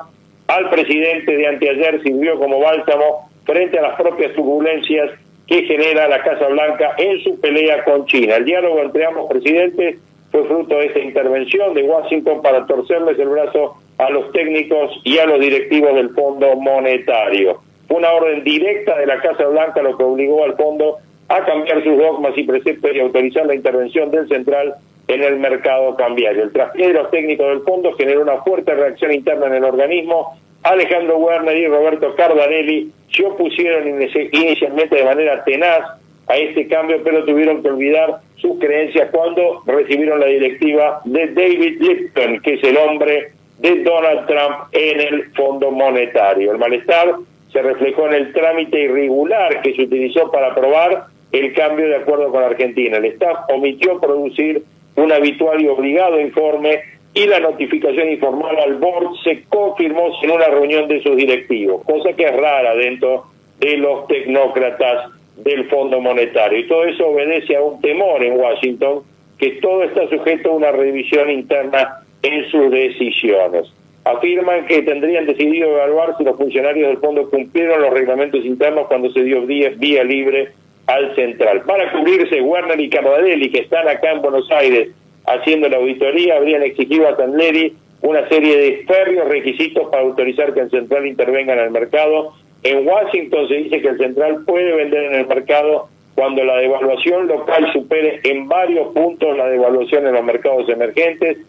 al presidente de anteayer sirvió como bálsamo frente a las propias turbulencias que genera la Casa Blanca en su pelea con China. El diálogo entre ambos presidentes fue fruto de esta intervención de Washington para torcerles el brazo a los técnicos y a los directivos del Fondo Monetario. Fue una orden directa de la Casa Blanca lo que obligó al fondo a cambiar sus dogmas y preceptos y autorizar la intervención del central en el mercado cambiario. El traspié de los técnicos del fondo generó una fuerte reacción interna en el organismo. Alejandro Werner y Roberto Cardarelli se opusieron inicialmente de manera tenaz a este cambio, pero tuvieron que olvidar sus creencias cuando recibieron la directiva de David Lipton, que es el hombre de Donald Trump en el Fondo Monetario. El malestar se reflejó en el trámite irregular que se utilizó para aprobar el cambio de acuerdo con Argentina. El staff omitió producir un habitual y obligado informe y la notificación informal al board se confirmó en una reunión de sus directivos, cosa que es rara dentro de los tecnócratas del Fondo Monetario. Y todo eso obedece a un temor en Washington, que todo está sujeto a una revisión interna en sus decisiones. Afirman que tendrían decidido evaluar si los funcionarios del fondo cumplieron los reglamentos internos cuando se dio vía libre al central. Para cubrirse, Werner y Cardarelli, que están acá en Buenos Aires haciendo la auditoría, habrían exigido a Tanleri una serie de férreos requisitos para autorizar que el central intervenga en el mercado. En Washington se dice que el central puede vender en el mercado cuando la devaluación local supere en varios puntos la devaluación en los mercados emergentes.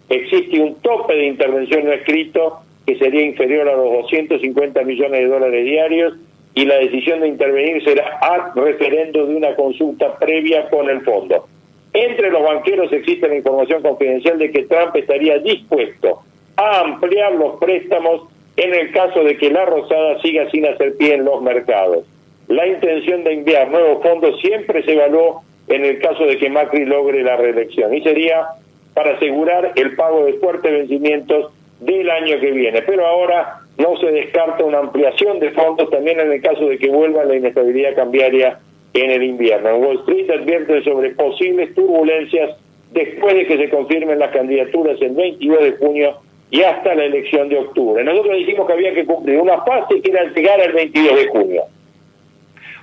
Existe un tope de intervención no escrito que sería inferior a los 250 millones de dólares diarios y la decisión de intervenir será a referendo de una consulta previa con el fondo. Entre los banqueros existe la información confidencial de que Trump estaría dispuesto a ampliar los préstamos en el caso de que la Rosada siga sin hacer pie en los mercados. La intención de enviar nuevos fondos siempre se evaluó en el caso de que Macri logre la reelección y sería para asegurar el pago de fuertes vencimientos del año que viene. Pero ahora no se descarta una ampliación de fondos también en el caso de que vuelva la inestabilidad cambiaria en el invierno. En Wall Street advierte sobre posibles turbulencias después de que se confirmen las candidaturas el 22 de junio y hasta la elección de octubre. Nosotros dijimos que había que cumplir una fase que era llegar al 22 de junio.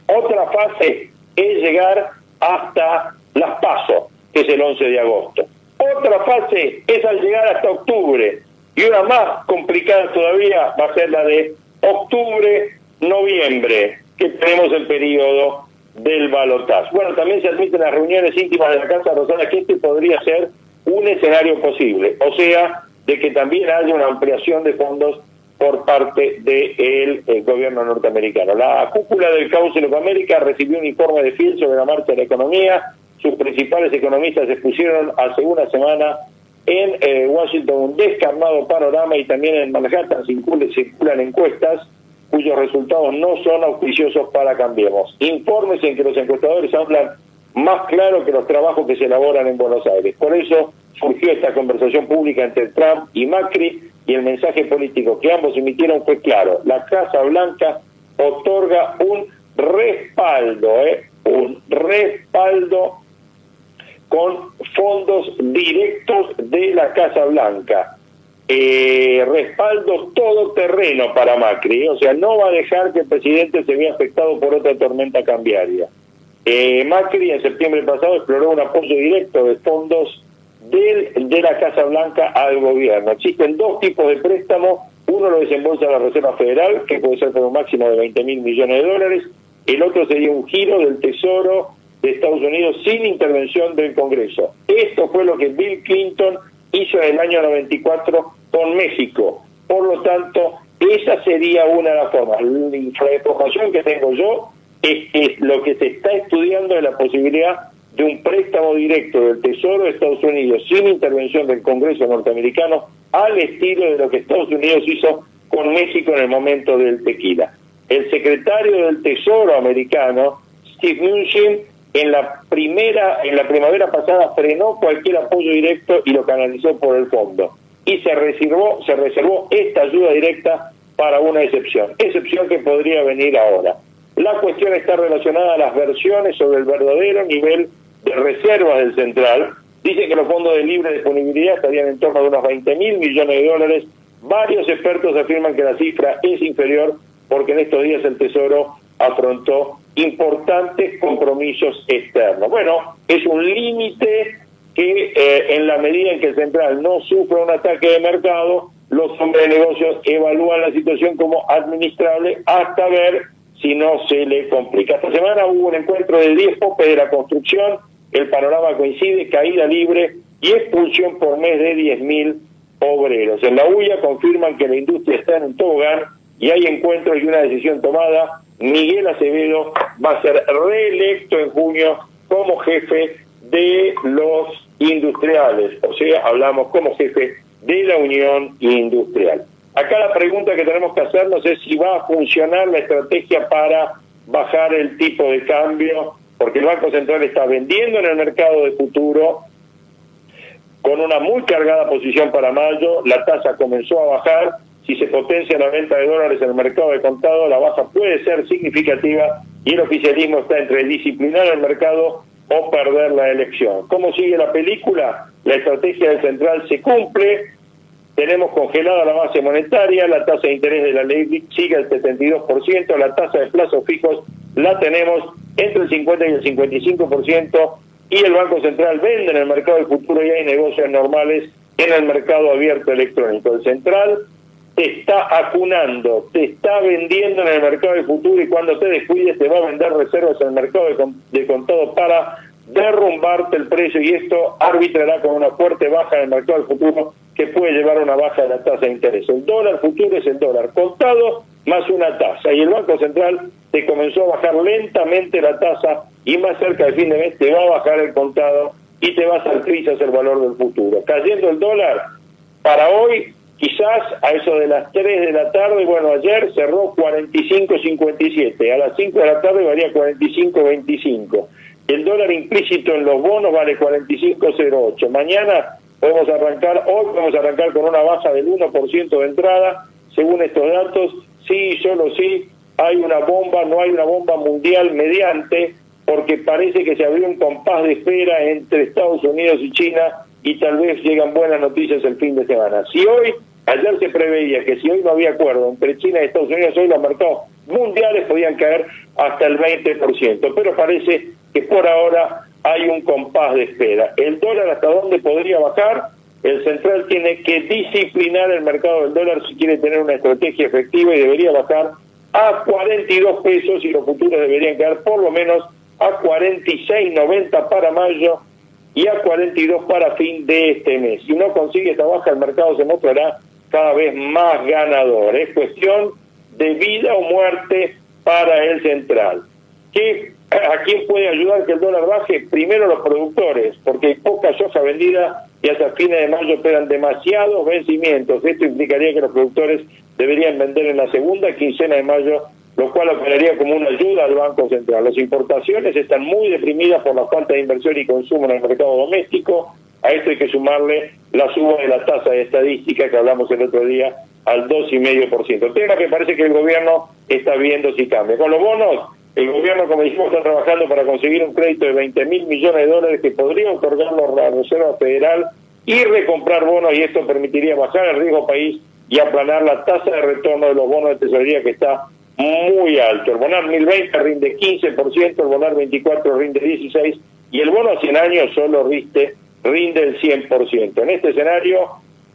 Otra fase es llegar hasta las PASO, que es el 11 de agosto. Otra fase es al llegar hasta octubre, y una más complicada todavía va a ser la de octubre-noviembre, que tenemos el periodo del balotaje. Bueno, también se admiten las reuniones íntimas de la Casa Rosada, que este podría ser un escenario posible, o sea, de que también haya una ampliación de fondos por parte del gobierno norteamericano. La cúpula del Council of America recibió un informe de Field sobre la marcha de la economía. Sus principales economistas expusieron hace una semana en Washington un descarnado panorama, y también en Manhattan circulan encuestas cuyos resultados no son auspiciosos para Cambiemos. Informes en que los encuestadores hablan más claro que los trabajos que se elaboran en Buenos Aires. Por eso surgió esta conversación pública entre Trump y Macri, y el mensaje político que ambos emitieron fue claro. La Casa Blanca otorga un respaldo con fondos directos de la Casa Blanca. Respaldo todoterreno para Macri, o sea, no va a dejar que el presidente se vea afectado por otra tormenta cambiaria. Macri en septiembre pasado exploró un apoyo directo de fondos de la Casa Blanca al gobierno. Existen dos tipos de préstamo: uno lo desembolsa la Reserva Federal, que puede ser por un máximo de $20.000 millones, el otro sería un giro del Tesoro de Estados Unidos sin intervención del Congreso. Esto fue lo que Bill Clinton hizo en el año 94 con México. Por lo tanto, esa sería una de las formas. La información que tengo yo es que lo que se está estudiando es la posibilidad de un préstamo directo del Tesoro de Estados Unidos sin intervención del Congreso norteamericano, al estilo de lo que Estados Unidos hizo con México en el momento del tequila. El secretario del Tesoro americano, Steve Mnuchin, en la primavera pasada frenó cualquier apoyo directo y lo canalizó por el fondo. Y se reservó esta ayuda directa para una excepción que podría venir ahora. La cuestión está relacionada a las versiones sobre el verdadero nivel de reservas del central. Dice que los fondos de libre disponibilidad estarían en torno a unos $20.000 millones. Varios expertos afirman que la cifra es inferior, porque en estos días el Tesoro afrontó importantes compromisos externos. Bueno, es un límite que en la medida en que el central no sufra un ataque de mercado, los hombres de negocios evalúan la situación como administrable hasta ver si no se le complica. Esta semana hubo un encuentro de 10 popes de la construcción. El panorama coincide: caída libre y expulsión por mes de 10.000 obreros. En la UIA confirman que la industria está en un tobogán y hay encuentros y una decisión tomada. Miguel Acevedo va a ser reelecto en junio como jefe de los industriales, o sea, hablamos como jefe de la Unión Industrial. Acá la pregunta que tenemos que hacernos es si va a funcionar la estrategia para bajar el tipo de cambio, porque el Banco Central está vendiendo en el mercado de futuro con una muy cargada posición para mayo. La tasa comenzó a bajar. Si se potencia la venta de dólares en el mercado de contado, la baja puede ser significativa, y el oficialismo está entre disciplinar el mercado o perder la elección. ¿Cómo sigue la película? La estrategia del central se cumple. Tenemos congelada la base monetaria, la tasa de interés de la ley sigue al 72%, la tasa de plazos fijos la tenemos entre el 50 y el 55%, y el Banco Central vende en el mercado del futuro y hay negocios normales en el mercado abierto electrónico. El central te está acunando, te está vendiendo en el mercado del futuro, y cuando te descuides te va a vender reservas en el mercado de contado para derrumbarte el precio, y esto arbitrará con una fuerte baja en el mercado del futuro que puede llevar a una baja de la tasa de interés. El dólar futuro es el dólar contado más una tasa, y el Banco Central te comenzó a bajar lentamente la tasa, y más cerca del fin de mes te va a bajar el contado y te vas al trizas el valor del futuro. Cayendo el dólar para hoy, quizás a eso de las 3 de la tarde, bueno, ayer cerró 45.57, a las 5 de la tarde valía 45.25. El dólar implícito en los bonos vale 45.08. Mañana hoy podemos arrancar con una baja del 1% de entrada, según estos datos. Sí, solo sí, hay una bomba, no hay una bomba mundial mediante, porque parece que se abrió un compás de espera entre Estados Unidos y China, y tal vez llegan buenas noticias el fin de semana. Ayer se preveía que si hoy no había acuerdo entre China y Estados Unidos, hoy los mercados mundiales podían caer hasta el 20%, pero parece que por ahora hay un compás de espera. El dólar, ¿hasta dónde podría bajar? El central tiene que disciplinar el mercado del dólar si quiere tener una estrategia efectiva y debería bajar a 42 pesos y los futuros deberían quedar por lo menos a 46.90 para mayo y a 42 para fin de este mes. Si no consigue esta baja, el mercado se mostrará cada vez más ganador. Es cuestión de vida o muerte para el central. ¿A quién puede ayudar que el dólar baje? Primero los productores, porque hay poca soja vendida y hasta fines de mayo esperan demasiados vencimientos. Esto implicaría que los productores deberían vender en la segunda quincena de mayo, lo cual operaría como una ayuda al Banco Central. Las importaciones están muy deprimidas por la falta de inversión y consumo en el mercado doméstico. A esto hay que sumarle la suba de la tasa de estadística que hablamos el otro día al 2,5%. Tema que parece que el gobierno está viendo si cambia. Con los bonos, el gobierno, como dijimos, está trabajando para conseguir un crédito de 20.000 millones de dólares que podría otorgarlo la Reserva Federal y recomprar bonos, y esto permitiría bajar el riesgo país y aplanar la tasa de retorno de los bonos de tesorería, que está muy alto. El bonar 1020 rinde 15%, el bonar 24 rinde 16% y el bono a 100 años solo rinde el 100%. En este escenario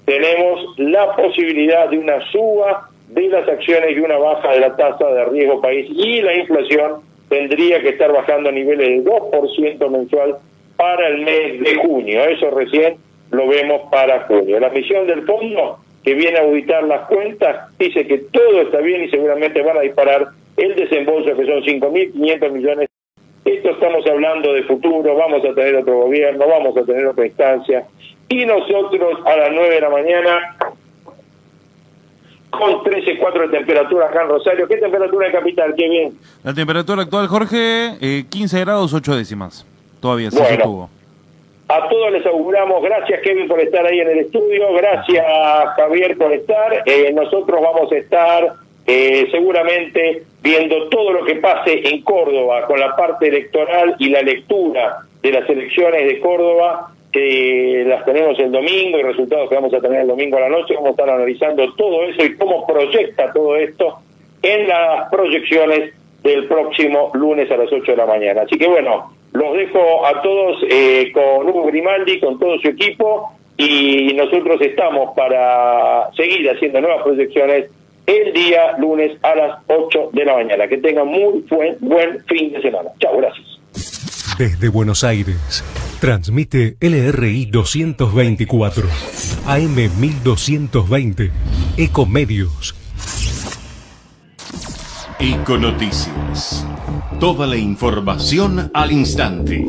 tenemos la posibilidad de una suba de las acciones y una baja de la tasa de riesgo país, y la inflación tendría que estar bajando a niveles del 2% mensual para el mes de junio. Eso recién lo vemos para junio. La misión del fondo, que viene a auditar las cuentas, dice que todo está bien y seguramente van a disparar el desembolso, que son 5.500 millones. Esto estamos hablando de futuro, vamos a tener otro gobierno, vamos a tener otra instancia, y nosotros a las 9 de la mañana con 13,4 de temperatura acá en Rosario. ¿Qué temperatura de capital? Qué bien. La temperatura actual, Jorge, 15 grados 8 décimas. Todavía se sostuvo. A todos les auguramos, gracias Kevin por estar ahí en el estudio, gracias Javier por estar. Nosotros vamos a estar seguramente viendo todo lo que pase en Córdoba con la parte electoral y la lectura de las elecciones de Córdoba, que las tenemos el domingo y resultados que vamos a tener el domingo a la noche. Vamos a estar analizando todo eso y cómo proyecta todo esto en las proyecciones del próximo lunes a las 8 de la mañana. Así que bueno, los dejo a todos con Hugo Grimaldi, con todo su equipo, y nosotros estamos para seguir haciendo nuevas proyecciones el día lunes a las 8 de la mañana. Que tengan muy buen fin de semana. Chao, gracias. Desde Buenos Aires, transmite LRI 224, AM 1220, Ecomedios. Econoticias. Toda la información al instante.